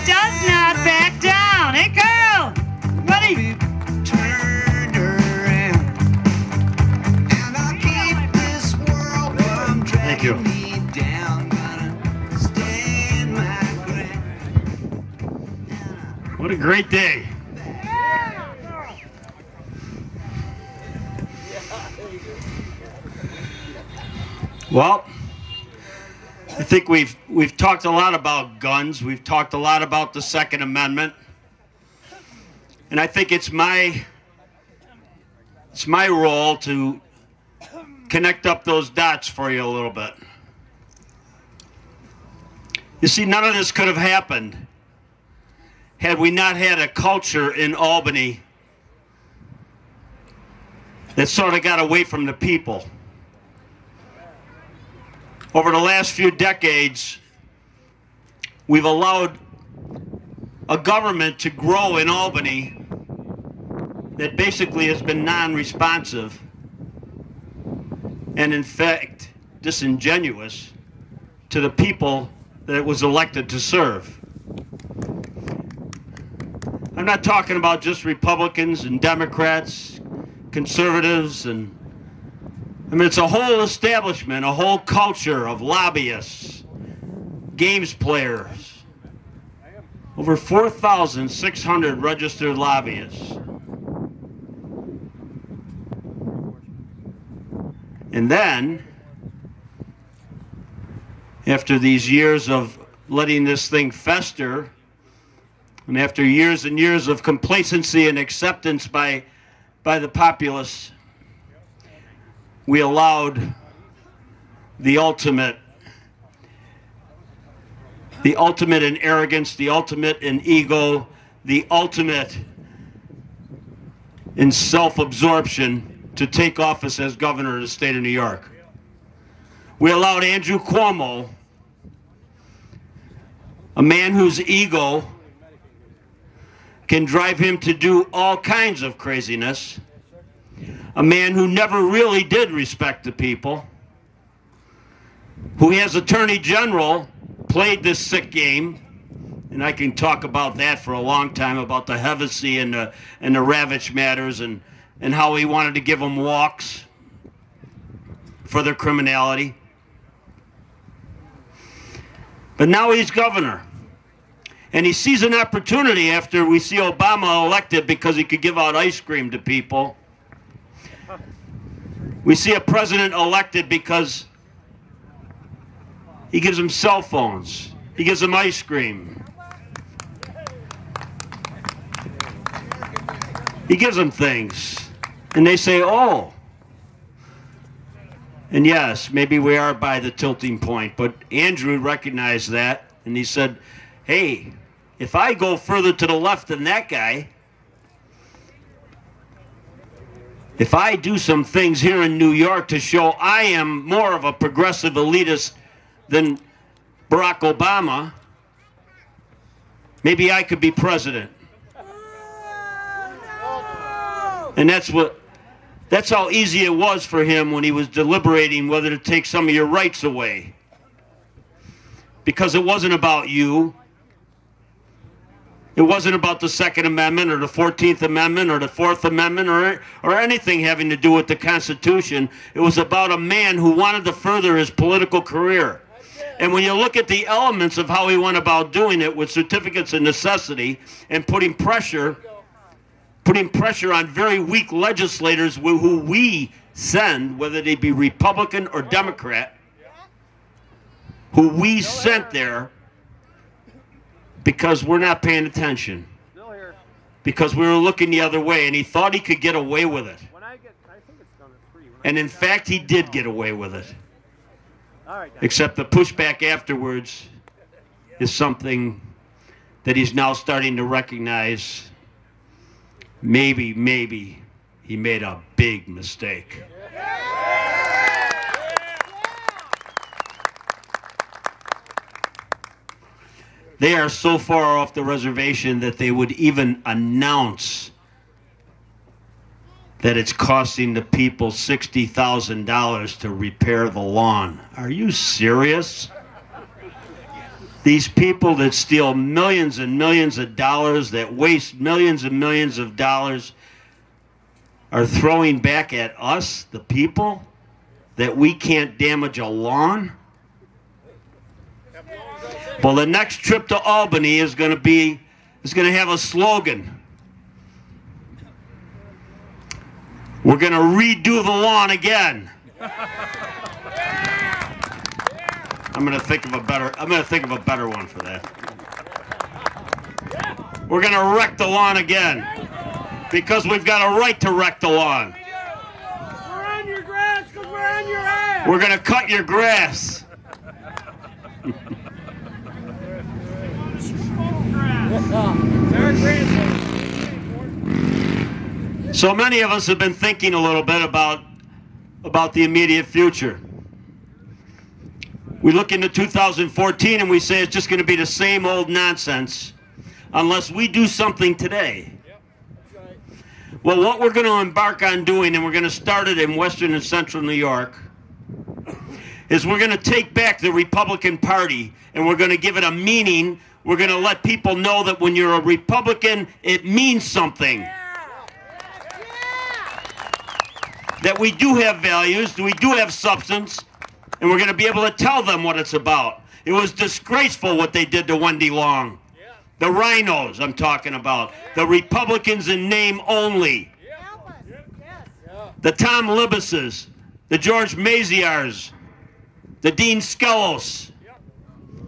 does not back down. Hey, Carl, buddy. Turn around, and I'll keep this world from dragging me down. Gonna stand my ground. What a great day. Well, I think we've talked a lot about guns. We've talked a lot about the Second Amendment. And I think it's my role to connect up those dots for you a little bit. You see, none of this could have happened had we not had a culture in Albany that sort of got away from the people. Over the last few decades, we've allowed a government to grow in Albany that basically has been non-responsive and, in fact, disingenuous to the people that it was elected to serve. I'm not talking about just Republicans and Democrats, conservatives, and I mean, it's a whole establishment, a whole culture of lobbyists, games players, over 4,600 registered lobbyists. And then, after these years of letting this thing fester, and after years and years of complacency and acceptance by the populace, we allowed the ultimate in arrogance, the ultimate in ego, the ultimate in self-absorption to take office as governor of the state of New York. We allowed Andrew Cuomo, a man whose ego can drive him to do all kinds of craziness, a man who never really did respect the people, who has Attorney General played this sick game, and I can talk about that for a long time, about the Hevesy and the Ravitch matters and how he wanted to give them walks for their criminality. But now he's governor. And he sees an opportunity after we see Obama elected because he could give out ice cream to people. We see a president elected because he gives them cell phones. He gives them ice cream. He gives them things. And they say, oh. And yes, maybe we are by the tilting point, but Andrew recognized that, and he said, hey, if I go further to the left than that guy, if I do some things here in New York to show I am more of a progressive elitist than Barack Obama, maybe I could be president. And that's how easy it was for him when he was deliberating whether to take some of your rights away. Because it wasn't about you. It wasn't about the Second Amendment or the 14th Amendment or the Fourth Amendment or anything having to do with the Constitution. It was about a man who wanted to further his political career. And when you look at the elements of how he went about doing it with certificates of necessity and putting pressure on very weak legislators who we send, whether they be Republican or Democrat, who we sent there because we're not paying attention, because we were looking the other way, and he thought he could get away with it. And in fact, he did get away with it. Except the pushback afterwards is something that he's now starting to recognize. Maybe he made a big mistake. They are so far off the reservation that they would even announce that it's costing the people $60,000 to repair the lawn. Are you serious? These people that steal millions and millions of dollars, that waste millions and millions of dollars, are throwing back at us, the people, that we can't damage a lawn? Well, the next trip to Albany is going to have a slogan. We're going to redo the lawn again. I'm going to think of a better one for that. We're going to wreck the lawn again because we've got a right to wreck the lawn. We're on your grass because we're on your ass. We're going to cut your grass. So many of us have been thinking a little bit about the immediate future. We look into 2014 and we say it's just going to be the same old nonsense unless we do something today. Well, what we're going to embark on doing, and we're going to start it in Western and Central New York, is we're going to take back the Republican Party and we're going to give it a meaning. We're going to let people know that when you're a Republican, it means something. That we do have values, we do have substance, and we're going to be able to tell them what it's about. It was disgraceful what they did to Wendy Long. The rhinos I'm talking about. The Republicans in name only. The Tom Libbuses, the George Maziars, the Dean Skelos.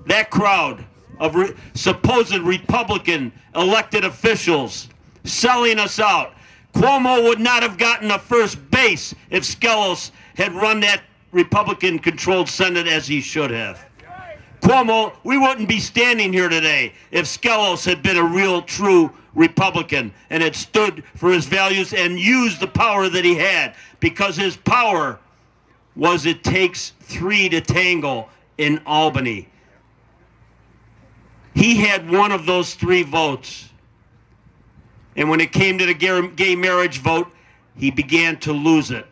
That crowd of supposed Republican elected officials selling us out. Cuomo would not have gotten a first base if Skelos had run that Republican-controlled Senate as he should have. Cuomo, we wouldn't be standing here today if Skelos had been a real, true Republican and had stood for his values and used the power that he had, because his power was it takes three to tango in Albany. He had one of those three votes. And when it came to the gay marriage vote, he began to lose it.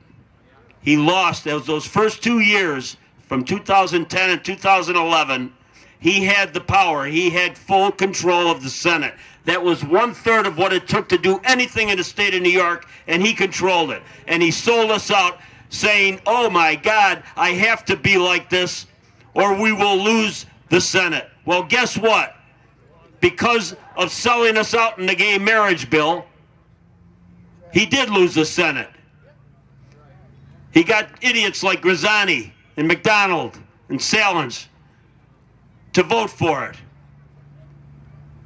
He lost those first 2 years, from 2010 and 2011. He had the power. He had full control of the Senate. That was 1/3 of what it took to do anything in the state of New York, and he controlled it. And he sold us out saying, oh my God, I have to be like this or we will lose the Senate. Well, guess what? Because of selling us out in the gay marriage bill, he did lose the Senate. He got idiots like Grisani and McDonald and Salins to vote for it.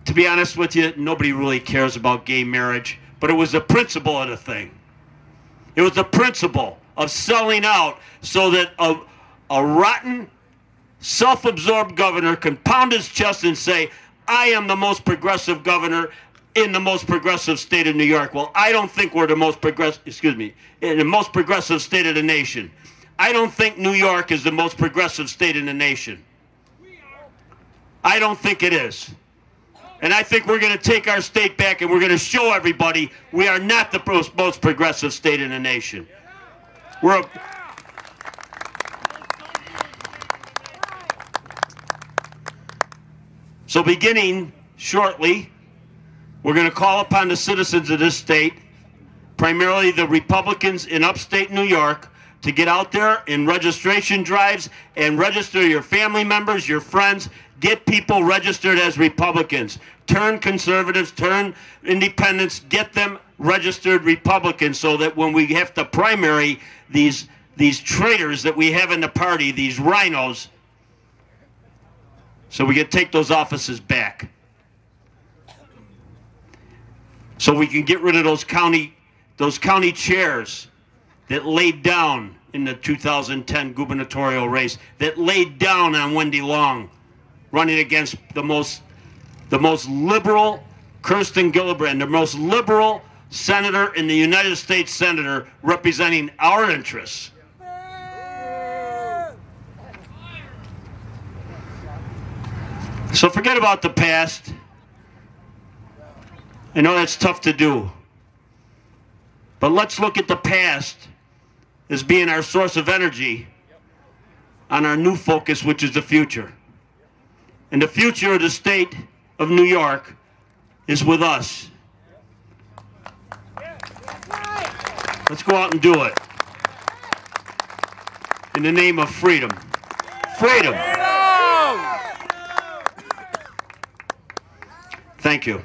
To be honest with you, nobody really cares about gay marriage, but it was the principle of the thing. It was the principle of selling out so that a rotten, self-absorbed governor can pound his chest and say, I am the most progressive governor in the most progressive state of New York. Well, I don't think we're the most progressive, in the most progressive state of the nation. I don't think New York is the most progressive state in the nation. I don't think it is. And I think we're going to take our state back and we're going to show everybody we are not the most progressive state in the nation. So beginning shortly, we're going to call upon the citizens of this state, primarily the Republicans in upstate New York, to get out there in registration drives and register your family members, your friends. Get people registered as Republicans. Turn conservatives, turn independents, get them registered Republicans so that when we have to primary these traitors that we have in the party, these rhinos, so we can take those offices back. So we can get rid of those county chairs that laid down in the 2010 gubernatorial race, that laid down on Wendy Long, running against the most liberal Kirsten Gillibrand, the most liberal senator in the United States Senator, representing our interests. So forget about the past. I know that's tough to do. But let's look at the past as being our source of energy on our new focus, which is the future. And the future of the state of New York is with us. Let's go out and do it. In the name of freedom. Freedom! Thank you.